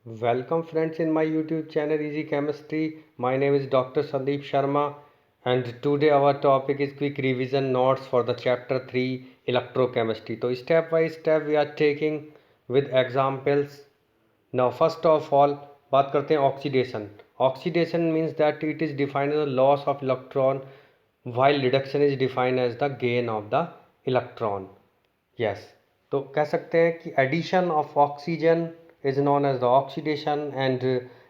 Welcome friends in my YouTube channel Easy Chemistry. My name is Dr. Sandeep Sharma and today our topic is quick revision notes for the chapter 3 electrochemistry. So step by step we are taking with examples. Now first of all बात करते हैं oxidation. Oxidation means that it is defined as the loss of electron while reduction is defined as the gain of the electron. Yes, तो कह सकते हैं कि addition of oxygen is known as the oxidation and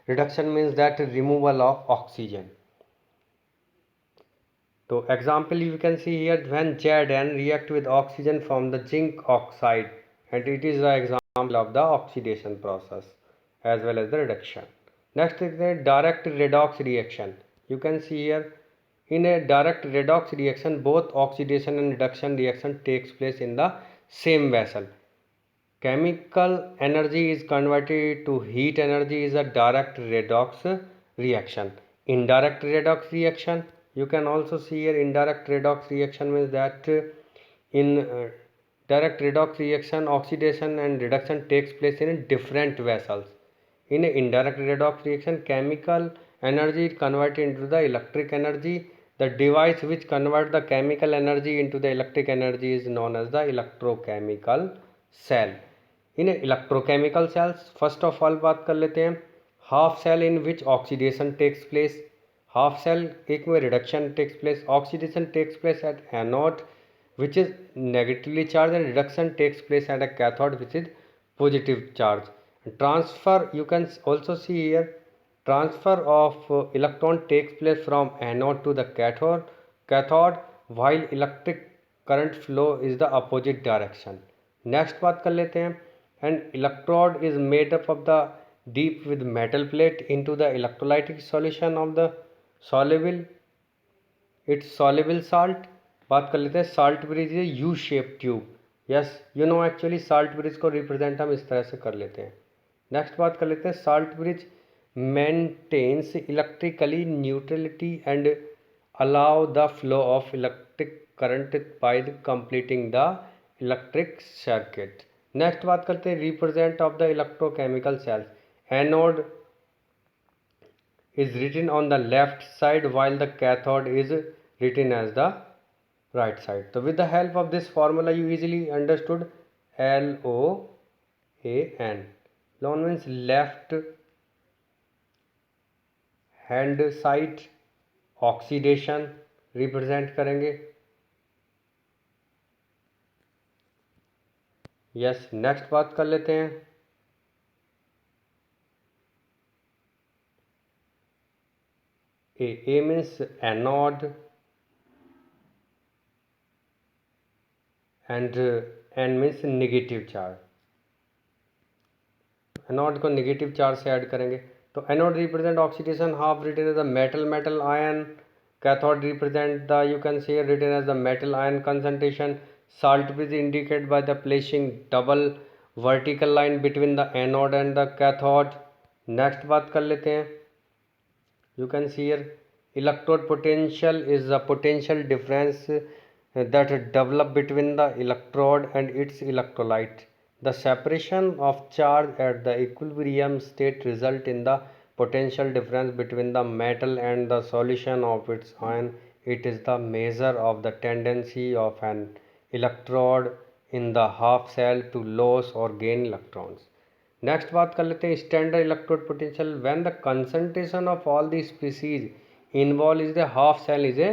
reduction means that removal of oxygen. So example you can see here when Zn react with oxygen from the zinc oxide and it is the example of the oxidation process as well as the reduction. Next is the direct redox reaction. You can see here in a direct redox reaction both oxidation and reduction reaction takes place in the same vessel. Chemical energy is converted to heat energy is a direct redox reaction. Indirect redox reaction, you can also see here indirect redox reaction means that in direct redox reaction oxidation and reduction takes place in different vessels. In indirect redox reaction chemical energy is converted into the electric energy. The device which converts the chemical energy into the electric energy is known as the electrochemical cell. In electrochemical cells first of all बात कर लेते हैं half cell in which oxidation takes place. Half cell एक में reduction takes place, oxidation takes place at anode which is negatively charged and reduction takes place at a cathode which is positive charge. Transfer, you can also see here transfer of electron takes place from anode to the cathode while electric current flow is the opposite direction. Next बात कर लेते हैं and electrode is made up of the deep with metal plate into the electrolytic solution of the soluble its soluble salt. बात कर लेते हैं salt bridge है U shape tube. Yes you no actually salt bridge को represent हम इस तरह से कर लेते हैं. नेक्स्ट बात कर लेते हैं salt bridge maintains electrically neutrality and allow the flow of electric current by completing the electric circuit. Next बात करते हैं represent of the electrochemical sales. Anode is written on the left side while the cathode is written as the right side. So with the help of this formula you easily understood LOAN. LOAN means left hand side oxidation represent करेंगे. Yes next बात कर लेते हैं A means anode and N means negative charge. Anode को negative charge से add करेंगे तो anode represent oxidation half written as the metal ion. Cathode represent the you can see written as the metal ion concentration. Salt bridge indicated by the placing double vertical line between the anode and the cathode. Next बात कर लेते हैं you can see here electrode potential is the potential difference that develop between the electrode and its electrolyte. The separation of charge at the equilibrium state result in the potential difference between the metal and the solution of its ion. It is the measure of the tendency of an electrode in the half cell to lose or gain electrons. Next बात कर लेते हैं standard electrode potential when the concentration of all the species involve is the half cell is a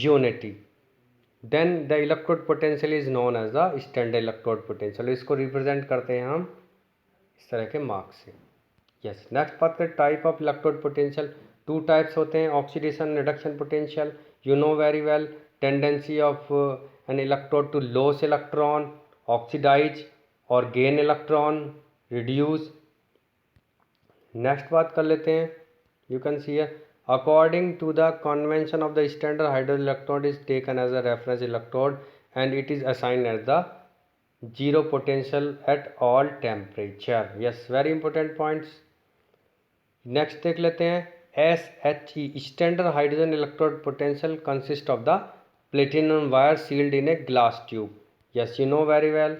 unity then the electrode potential is known as the standard electrode potential. इसको represent करते हैं हम इस तरह के मार्क से. Yes next बात करें type of electrode potential. Two types होते हैं oxidation reduction potential. You know very well tendency of an electrode to lose electron, oxidize और गेन इलेक्ट्रॉन, रिड्यूस. नेक्स्ट बात कर लेते हैं you can see according to the convention of the standard hydrogen electrode is taken as a reference electrode and it is assigned as the zero potential at all temperature. Yes very important points. Next देख लेते हैं SHE standard hydrogen electrode potential consist of the platinum wire sealed in a glass tube. Yes you know very well.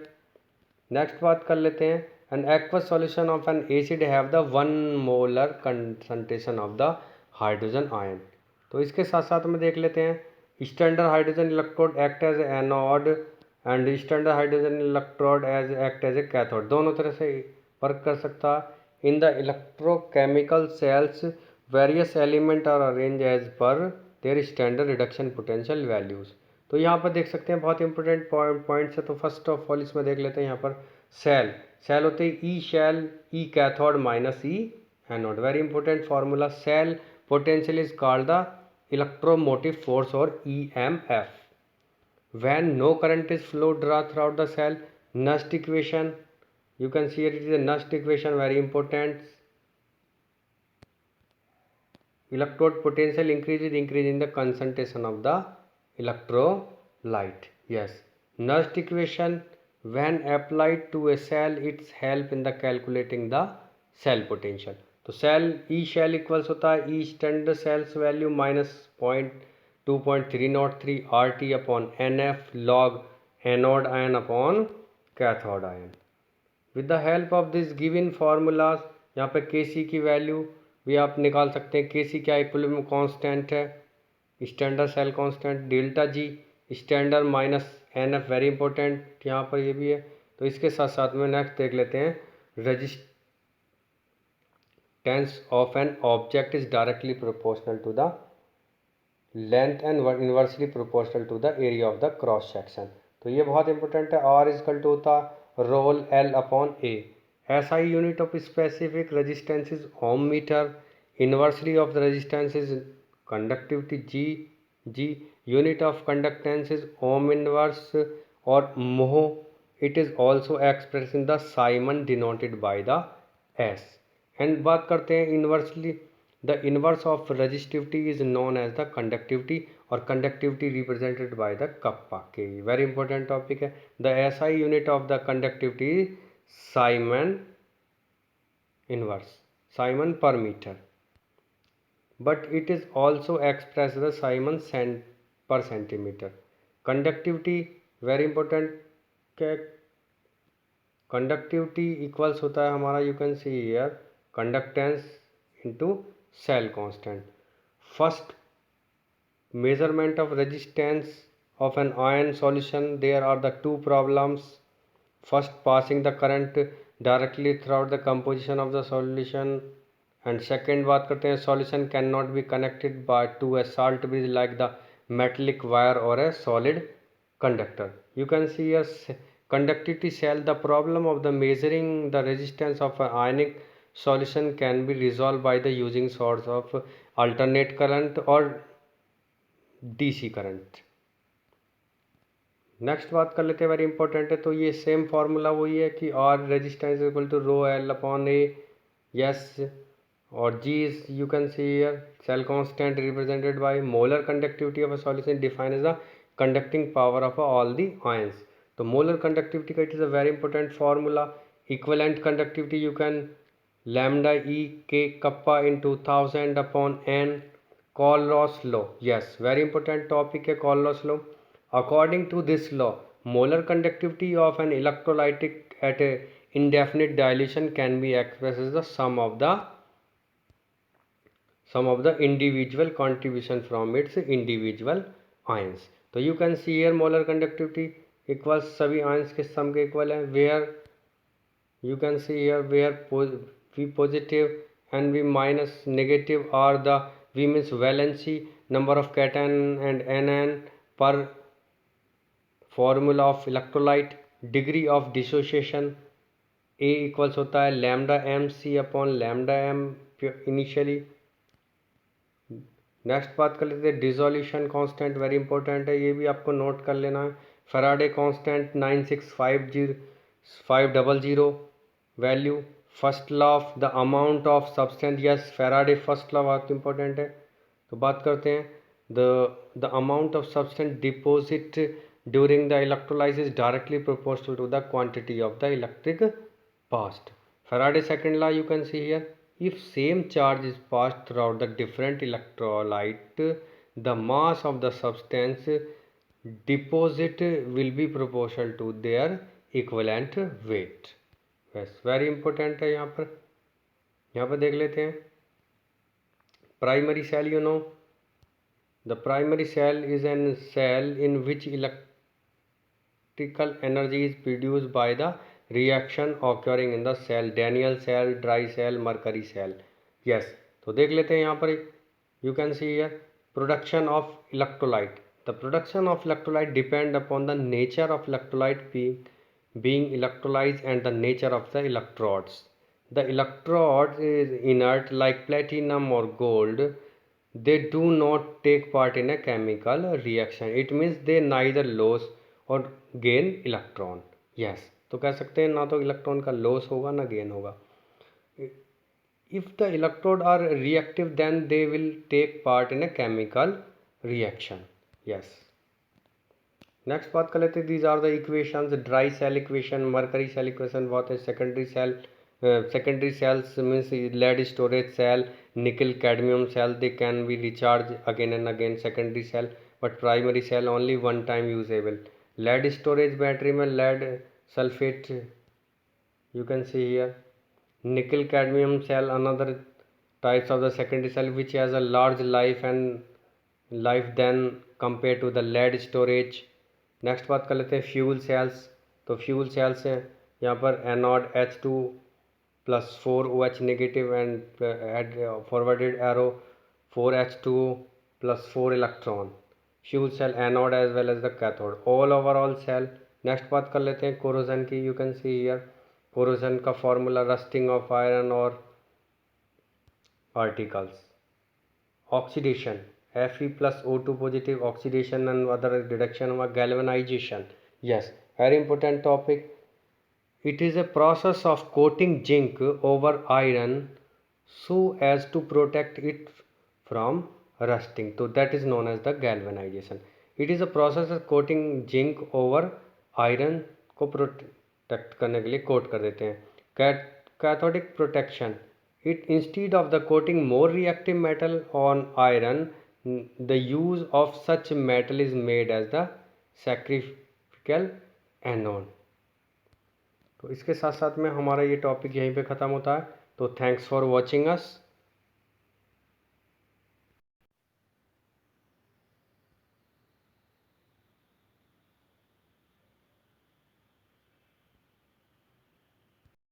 Next बात कर लेते हैं an aqueous solution of an acid have the 1 molar concentration of the hydrogen ion. तो इसके साथ साथ में देख लेते हैं standard hydrogen electrode act as anode and standard hydrogen electrode as act as a cathode, दोनों तरह से वर्क कर सकता है। In the electrochemical cells various element are arrange as per their standard reduction potential values. तो यहाँ पर देख सकते हैं बहुत इंपॉर्टेंट पॉइंट्स है। तो फर्स्ट ऑफ ऑल इसमें देख लेते हैं यहाँ पर सेल होते हैं E cell E cathode minus E anode. Very important formula, cell potential is called the electromotive force or EMF. When no current is flowed throughout the cell, Nernst equation, you can see it is a Nernst equation, very important. Electrode potential increase with increase in the concentration of the electrolyte. Yes, Nernst equation, when applied to a cell, it's help in the calculating the cell potential. तो cell E cell equals होता है E standard cells value minus 2.303 R T upon N F log anode ion upon cathode ion. With the help of this given formulas, यहाँ पे के सी की value भी आप निकाल सकते हैं। के सी क्या इक्विलिब्रियम कांस्टेंट है, standard cell constant, delta G standard minus n F, very important यहाँ पर ये भी है। तो इसके साथ साथ में नेक्स्ट देख लेते हैं resistance of an object is directly proportional to the length and inversely proportional to the area of the cross section। तो ये बहुत इंपॉर्टेंट है। R इज इक्वल टू होता रोल L upon A। SI unit of specific resistance is ohm metre, inversely of the resistance is conductivity G unit of conductance is ohm inverse और mho. It is also express in the siemens denoted by the S। And बात करते हैं inversely, the inverse of resistivity is known as the conductivity और conductivity represented by the kappa के। Very important topic है। The SI unit of the conductivity siemens inverse, siemens per metre, but it is also express the siemens per centimetre. Conductivity very important, conductivity equals होता है हमारा, you can see here, conductance into cell constant. First measurement of resistance of an ion solution, there are the two problems. First, passing the current directly throughout the composition of the solution, and second बात करते हैं solution cannot be connected by to a salt bridge like the metallic wire or a solid conductor. You can see a conductivity cell. The problem of the measuring the resistance of an ionic solution can be resolved by the using source of alternate current or DC current। Next बात कर लेते हैं, very important है। तो ये same formula वही है कि R resistance equal to rho L upon A, yes, और G is, you can see here, cell constant represented by molar conductivity of a solution defined as the conducting power of all the ions. तो molar conductivity का it is a very important formula. Equivalent conductivity you can lambda E K kappa into 1000 upon N, Colros law। Yes, very important topic है Colros law। According to this law, molar conductivity of an electrolytic at a indefinite dilution can be expressed as the sum of the individual contribution from its individual ions। तो you can see here molar conductivity equals सभी ions के sum के equal है, where you can see here where V positive and V minus negative are the V means valency number of cation and Nn per formula of electrolyte। degree of dissociation A equals होता है lambda m C upon lambda m initially। Next बात कर लेते हैं dissolution constant, very important है, ये भी आपको नोट कर लेना है। Faraday constant 96500 value. First law of the amount of substance, yes, Faraday first law बहुत इंपॉर्टेंट है। तो बात करते हैं the amount of substance deposit during the electrolysis directly proportional to the quantity of the electric passed. Faraday second law, you can see here, if same charge is passed throughout the different electrolyte, the mass of the substance deposit will be proportional to their equivalent weight। Yes, very important है यहाँ पर देख लेते हैं primary cell. You know the primary cell is an cell in which electrical energy is produced by the reaction occurring in the cell, Daniell cell, dry cell, mercury cell. Yes, तो देख लेते हैं यहाँ पर you can see here production of electrolyte. The production of electrolyte depend upon the nature of electrolyte being electrolyzed and the nature of the electrodes. The electrode is inert like platinum or gold. They do not take part in a chemical reaction. It means they neither lose और gain electron. Yes, तो कह सकते हैं ना तो electron का loss होगा ना गेन होगा। If the electrode are reactive then they will take part in a chemical reaction. Yes, next बात कर लेते हैं these are the equations. Dry cell equation, mercury cell equation, what is secondary cell. secondary cells means lead storage cell, nickel cadmium cell, they can be recharged again and again, secondary cell, but primary cell only one time usable। lead storage battery में lead sulfate you can see here। nickel cadmium cell another types of the secondary cell which has a large life than compared to the lead storage। Next बात कर लेते हैं fuel cells. तो fuel cells हैं यहाँ पर anode H2 plus 4OH negative and add forwarded arrow 4H2O plus 4 electron। Fuel cell anode as well as the cathode, all overall cell. Next बात कर लेते हैं कोरोजन की। You can see here corrosion का formula rusting of iron और particles. Oxidation Fe+O2 positive oxidation and other deduction हुआ galvanization. Yes, very important topic. It is a process of coating zinc over iron so as to protect it from rusting. So that is known as the galvanization. It is a process of coating zinc over iron को protect करने के लिए coat कर देते हैं। Cathodic protection. It instead of the coating more reactive metal on iron, the use of such metal is made as the sacrificial anode। तो इसके साथ साथ में हमारा ये टॉपिक यहीं पे ख़त्म होता है। तो थैंक्स फॉर वॉचिंग अस।